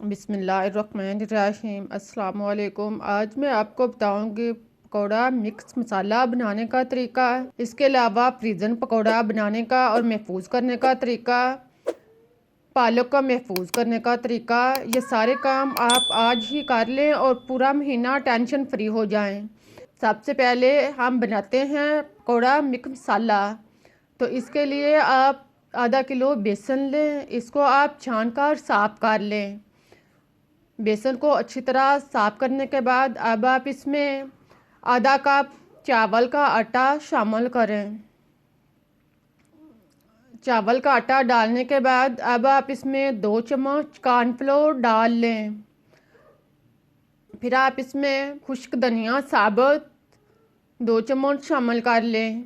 बिस्मिल्लाहिर्रहमानिर्रहीम। अस्सलाम वालेकुम। आज मैं आपको बताऊंगी पकौड़ा मिक्स मसाला बनाने का तरीका, इसके अलावा फ्रीजन पकौड़ा बनाने का और महफूज करने का तरीका, पालक का महफूज करने का तरीका। ये सारे काम आप आज ही कर लें और पूरा महीना टेंशन फ्री हो जाएं। सबसे पहले हम बनाते हैं पकौड़ा मिक्स मसाला। तो इसके लिए आप आधा किलो बेसन लें, इसको आप छान कर साफ कर लें। बेसन को अच्छी तरह साफ करने के बाद अब आप इसमें आधा कप चावल का आटा शामिल करें। चावल का आटा डालने के बाद अब आप इसमें 2 चम्मच कॉर्नफ्लोर डाल लें। फिर आप इसमें खुश्क धनिया साबुत 2 चम्मच शामिल कर लें।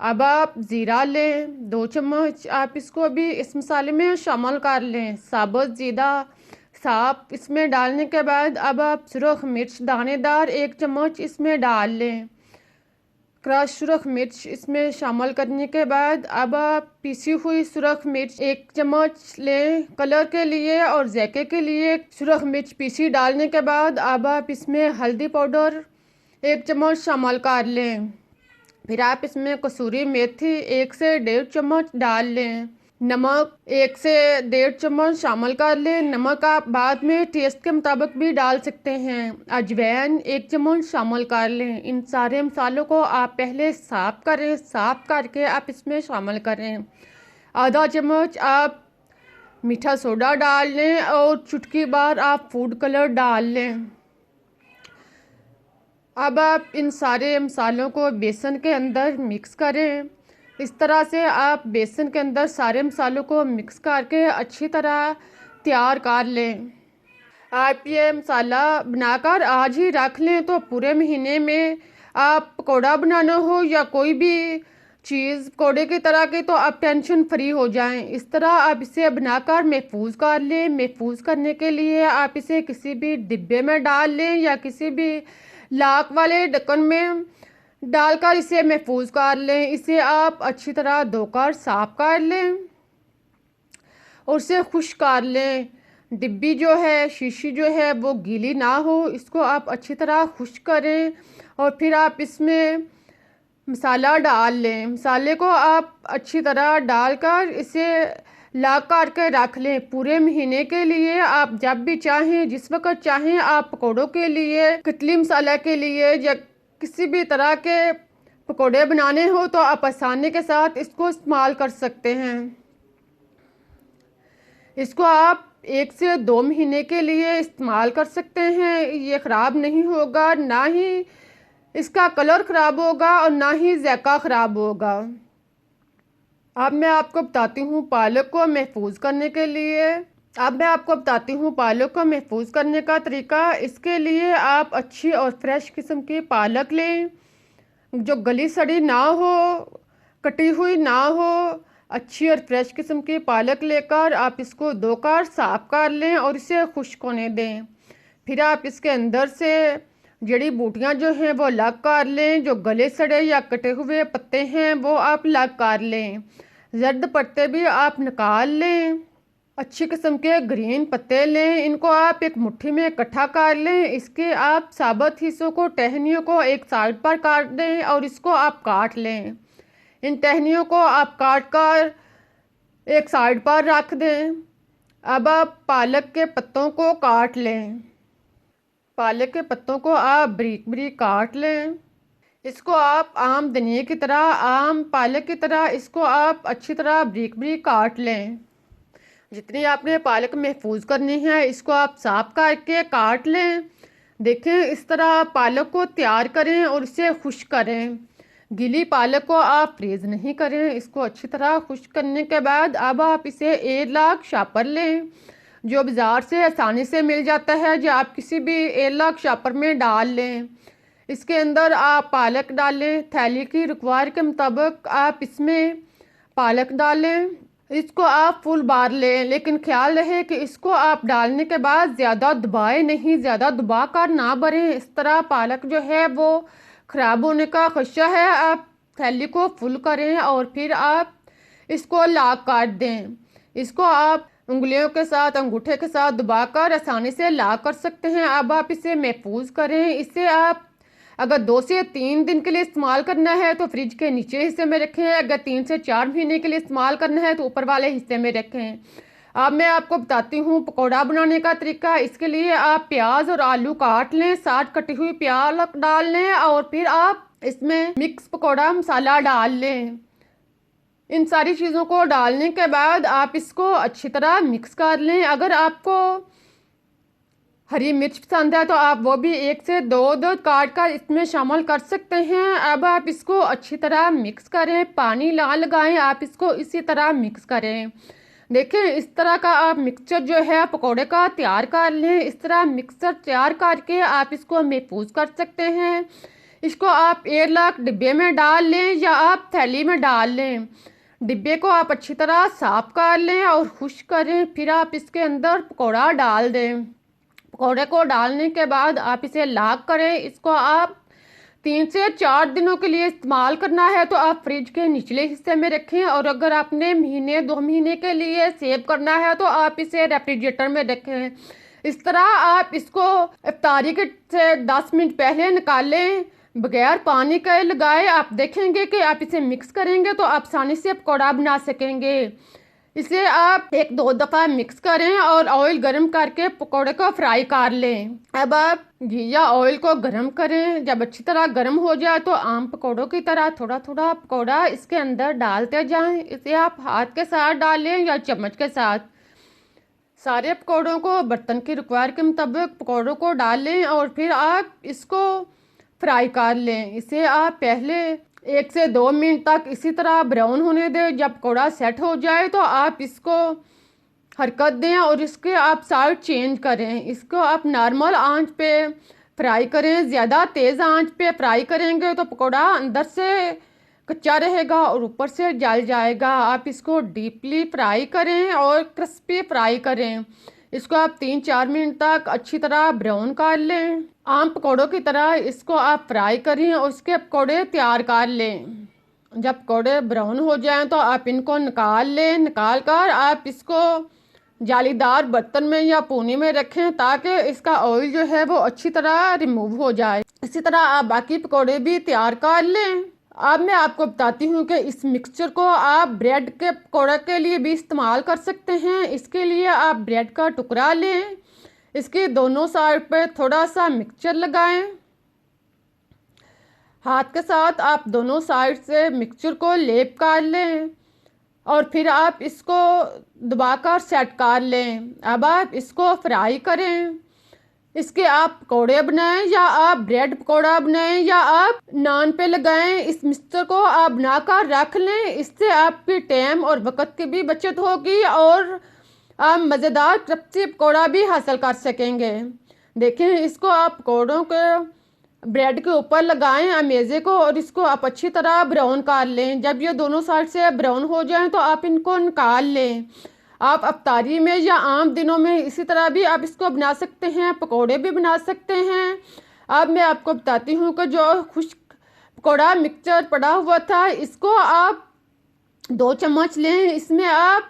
अब आप ज़ीरा लें 2 चम्मच, आप इसको भी इस मसाले में शामिल कर लें। साबुत ज़ीरा साफ इसमें डालने के बाद अब आप सुरख मिर्च दानेदार 1 चम्मच इसमें डाल लें। क्रश सुरख मिर्च इसमें शामिल करने के बाद अब आप पीसी हुई सुरख मिर्च 1 चम्मच लें कलर के लिए और जायके के लिए। सुरख मिर्च पीसी डालने के बाद अब आप इसमें हल्दी पाउडर 1 चम्मच शामिल कर लें। फिर आप इसमें कसूरी मेथी 1 से 1.5 चम्मच डाल लें। नमक 1 से 1.5 चम्मच शामिल कर लें। नमक आप बाद में टेस्ट के मुताबिक भी डाल सकते हैं। अजवाइन 1 चम्मच शामिल कर लें। इन सारे मसालों को आप पहले साफ़ करें, साफ़ करके आप इसमें शामिल करें। आधा चम्मच आप मीठा सोडा डाल लें और चुटकी भर आप फूड कलर डाल लें। अब आप इन सारे मसालों को बेसन के अंदर मिक्स करें। इस तरह से आप बेसन के अंदर सारे मसालों को मिक्स करके अच्छी तरह तैयार कर लें। आप ये मसाला बनाकर आज ही रख लें तो पूरे महीने में आप पकौड़ा बनाना हो या कोई भी चीज़ पकौड़े की तरह की तो आप टेंशन फ्री हो जाएं। इस तरह आप इसे बनाकर महफूज कर लें। महफूज करने के लिए आप इसे किसी भी डिब्बे में डाल लें या किसी भी लाक वाले ढक्कन में डालकर इसे महफूज कर लें। इसे आप अच्छी तरह धोकर साफ कर लें और इसे खुश्क कर लें। डिब्बी जो है, शीशी जो है वो गीली ना हो, इसको आप अच्छी तरह खुश्क करें और फिर आप इसमें मसाला डाल लें। मसाले को आप अच्छी तरह डालकर इसे लाग करके रख लें पूरे महीने के लिए। आप जब भी चाहें, जिस वक्त चाहें, आप पकौड़ों के लिए, कतली मसाला के लिए या किसी भी तरह के पकौड़े बनाने हो तो आप आसानी के साथ इसको इस्तेमाल कर सकते हैं। इसको आप 1 से 2 महीने के लिए इस्तेमाल कर सकते हैं। ये ख़राब नहीं होगा, ना ही इसका कलर ख़राब होगा और ना ही जायका ख़राब होगा। अब मैं आपको बताती हूँ पालक को महफूज करने के लिए। पालक को महफूज करने का तरीका। इसके लिए आप अच्छी और फ्रेश किस्म की पालक लें, जो गली सड़ी ना हो, कटी हुई ना हो। अच्छी और फ्रेश किस्म की पालक लेकर आप इसको धोकर साफ कर लें और इसे खुश्क होने दें। फिर आप इसके अंदर से जड़ी बूटियाँ जो हैं वो अलग कर लें। जो गले सड़े या कटे हुए पत्ते हैं वो आप अलग कर लें। जर्द पत्ते भी आप निकाल लें। अच्छी किस्म के ग्रीन पत्ते लें, इनको आप एक मुट्ठी में इकट्ठा कर लें। इसके आप साबुत हिस्सों को, टहनियों को एक साइड पर काट दें और इसको आप काट लें। इन टहनियों को आप काट कर एक साइड पर रख दें। अब आप पालक के पत्तों को काट लें। पालक के पत्तों को आप बारीक बारीक काट लें। इसको आप आम धनिया की तरह, आम पालक की तरह इसको आप अच्छी तरह बारीक बारीक काट लें। जितनी आपने पालक महफूज करनी है इसको आप साफ करके काट लें। देखें, इस तरह पालक को तैयार करें और इसे खुश्क करें। गीली पालक को आप फ्रीज नहीं करें। इसको अच्छी तरह खुश्क करने के बाद अब आप इसे एयरलॉक शॉपर लें, जो बाज़ार से आसानी से मिल जाता है, जो आप किसी भी एयरलॉक शॉपर में डाल लें। इसके अंदर आप पालक डालें। थैली की रिक्वायर के मुताबिक आप इसमें पालक डालें। इसको आप फुल बार लें, लेकिन ख्याल रहे कि इसको आप डालने के बाद ज़्यादा दबाएं नहीं, ज़्यादा दबा कर ना भरें। इस तरह पालक जो है वो ख़राब होने का खदशा है। आप थैली को फुल करें और फिर आप इसको लॉक कर दें। इसको आप उंगलियों के साथ, अंगूठे के साथ दबाकर आसानी से ला कर सकते हैं। अब आप इसे महफूज करें। इसे आप अगर 2 से 3 दिन के लिए इस्तेमाल करना है तो फ्रिज के नीचे हिस्से में रखें। अगर 3 से 4 महीने के लिए इस्तेमाल करना है तो ऊपर वाले हिस्से में रखें। अब मैं आपको बताती हूँ पकौड़ा बनाने का तरीका। इसके लिए आप प्याज और आलू काट लें, साथ कटी हुई प्याज डाल लें और फिर आप इसमें मिक्स पकौड़ा मसाला डाल लें। इन सारी चीज़ों को डालने के बाद आप इसको अच्छी तरह मिक्स कर लें। अगर आपको हरी मिर्च पसंद है तो आप वो भी 1 से 2 काट कर इसमें शामिल कर सकते हैं। अब आप इसको अच्छी तरह मिक्स करें, पानी ना लगाएं, आप इसको इसी तरह मिक्स करें। देखें, इस तरह का आप मिक्सचर जो है पकौड़े का तैयार कर लें। इस तरह मिक्सचर तैयार करके आप इसको महफूज कर सकते हैं। इसको आप एयरलॉक डिब्बे में डाल लें या आप थैली में डाल लें। डिब्बे को आप अच्छी तरह साफ कर लें और खुश्क करें। फिर आप इसके अंदर पकौड़ा डाल दें। पकौड़े को डालने के बाद आप इसे लॉक करें। इसको आप 3 से 4 दिनों के लिए इस्तेमाल करना है तो आप फ्रिज के निचले हिस्से में रखें, और अगर आपने महीने 2 महीने के लिए सेव करना है तो आप इसे रेफ्रिजरेटर में रखें। इस तरह आप इसको इफ्तारी के से 10 मिनट पहले निकालें बगैर पानी के लगाए। आप देखेंगे कि आप इसे मिक्स करेंगे तो आप आसानी से पकौड़ा बना सकेंगे। इसे आप 1-2 दफ़ा मिक्स करें और ऑयल गरम करके पकौड़े को फ्राई कर लें। अब आप घी या ऑयल को गरम करें। जब अच्छी तरह गरम हो जाए तो आम पकौड़ों की तरह थोड़ा थोड़ा पकौड़ा इसके अंदर डालते जाएं। इसे आप हाथ के साथ डालें या चम्मच के साथ। सारे पकौड़ों को बर्तन की रिक्वायर के मुताबिक पकौड़ों को डाल लें और फिर आप इसको फ्राई कर लें। इसे आप पहले 1 से 2 मिनट तक इसी तरह ब्राउन होने दें। जब पकौड़ा सेट हो जाए तो आप इसको हरकत दें और इसके आप साइड चेंज करें। इसको आप नॉर्मल आंच पे फ्राई करें। ज़्यादा तेज़ आंच पे फ्राई करेंगे तो पकौड़ा अंदर से कच्चा रहेगा और ऊपर से जल जाएगा। आप इसको डीपली फ्राई करें और क्रिस्पी फ्राई करें। इसको आप 3-4 मिनट तक अच्छी तरह ब्राउन कर लें। आम पकौड़ों की तरह इसको आप फ्राई करें और उसके पकौड़े तैयार कर लें। जब पकौड़े ब्राउन हो जाएं तो आप इनको निकाल लें। निकाल कर आप इसको जालीदार बर्तन में या पूनी में रखें ताकि इसका ऑयल जो है वो अच्छी तरह रिमूव हो जाए। इसी तरह आप बाकी पकौड़े भी तैयार कर लें। अब मैं आपको बताती हूँ कि इस मिक्सचर को आप ब्रेड के पकौड़े के लिए भी इस्तेमाल कर सकते हैं। इसके लिए आप ब्रेड का टुकड़ा लें, इसके दोनों साइड पे थोड़ा सा मिक्सचर लगाएं। हाथ के साथ आप दोनों साइड से मिक्सचर को लेप कर लें और फिर आप इसको दबाकर सेट कर लें। अब आप इसको फ्राई करें। इसके आप पकौड़े बनाएं या आप ब्रेड पकौड़ा बनाएं या आप नान पे लगाएं। इस मिक्सचर को आप बनाकर रख लें। इससे आपकी टाइम और वक्त की भी बचत होगी और आप मज़ेदार क्रिस्पी पकौड़ा भी हासिल कर सकेंगे। देखें, इसको आप पकौड़ों के ब्रेड के ऊपर लगाएं अमेज़े को और इसको आप अच्छी तरह ब्राउन कर लें। जब ये दोनों साइड से ब्राउन हो जाएं तो आप इनको निकाल लें। आप अफ्तारी में या आम दिनों में इसी तरह भी आप इसको बना सकते हैं, पकौड़े भी बना सकते हैं। अब मैं आपको बताती हूँ कि जो खुश्क पकौड़ा मिक्सचर पड़ा हुआ था इसको आप 2 चम्मच लें। इसमें आप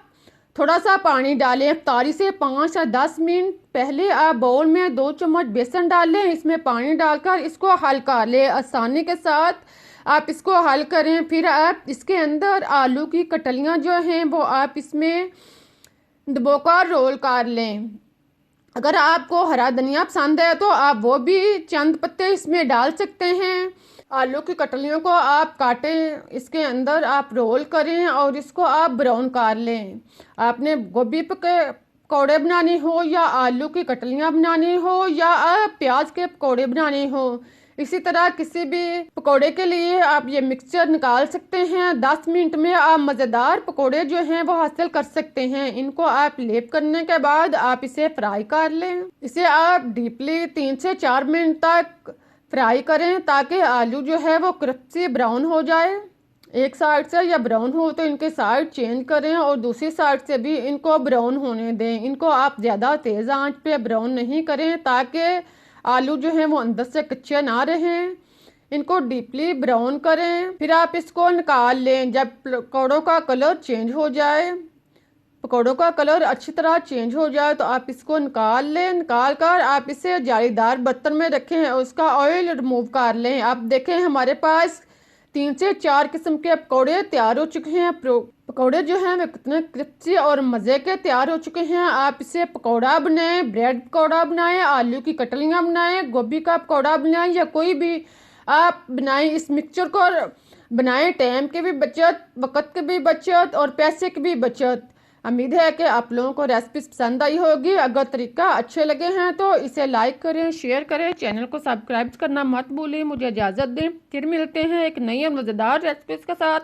थोड़ा सा पानी डालें। अफ्तारी से 5 या 10 मिनट पहले आप बाउल में 2 चम्मच बेसन डालें। इसमें पानी डालकर इसको हल कर लें। आसानी के साथ आप इसको हल करें। फिर आप इसके अंदर आलू की कटलियाँ जो हैं वो आप इसमें दबोकर रोल कर लें। अगर आपको हरा धनिया पसंद है तो आप वो भी चंद पत्ते इसमें डाल सकते हैं। आलू की कटलियों को आप काटें, इसके अंदर आप रोल करें और इसको आप ब्राउन कर लें। आपने गोभी के पकौड़े बनाने हो या आलू की कटलियाँ बनानी हो या आप प्याज के पकौड़े बनाने हो, इसी तरह किसी भी पकौड़े के लिए आप ये मिक्सचर निकाल सकते हैं। 10 मिनट में आप मज़ेदार पकौड़े जो हैं वो हासिल कर सकते हैं। इनको आप लेप करने के बाद आप इसे फ्राई कर लें। इसे आप डीपली 3 से 4 मिनट तक फ्राई करें ताकि आलू जो है वो क्रिस्पी ब्राउन हो जाए। एक साइड से या ब्राउन हो तो इनके साइड चेंज करें और दूसरी साइड से भी इनको ब्राउन होने दें। इनको आप ज़्यादा तेज़ आंच पे ब्राउन नहीं करें ताकि आलू जो हैं वो अंदर से कच्चे ना रहें। इनको डीपली ब्राउन करें। फिर आप इसको निकाल लें। जब पकौड़ों का कलर चेंज हो जाए पकौड़ों का कलर अच्छी तरह चेंज हो जाए तो आप इसको निकाल लें। निकाल कर आप इसे जालीदार बर्तन में रखें और उसका ऑयल रिमूव कर लें। आप देखें हमारे पास 3 से 4 किस्म के पकौड़े तैयार हो चुके हैं। पकौड़े जो हैं वे कितने क्रिस्पी और मज़े के तैयार हो चुके हैं। आप इसे पकौड़ा बनाएं, ब्रेड पकौड़ा बनाएं, आलू की कटलियाँ बनाएं, गोभी का पकौड़ा बनाएं या कोई भी आप बनाएं। इस मिक्सचर को बनाएं, टाइम की भी बचत, वक़्त की भी बचत और पैसे की भी बचत। उम्मीद है कि आप लोगों को रेसिपी पसंद आई होगी। अगर तरीका अच्छे लगे हैं तो इसे लाइक करें, शेयर करें, चैनल को सब्सक्राइब करना मत भूलें। मुझे इजाज़त दें, फिर मिलते हैं एक नई और मज़ेदार रेसिपी के साथ।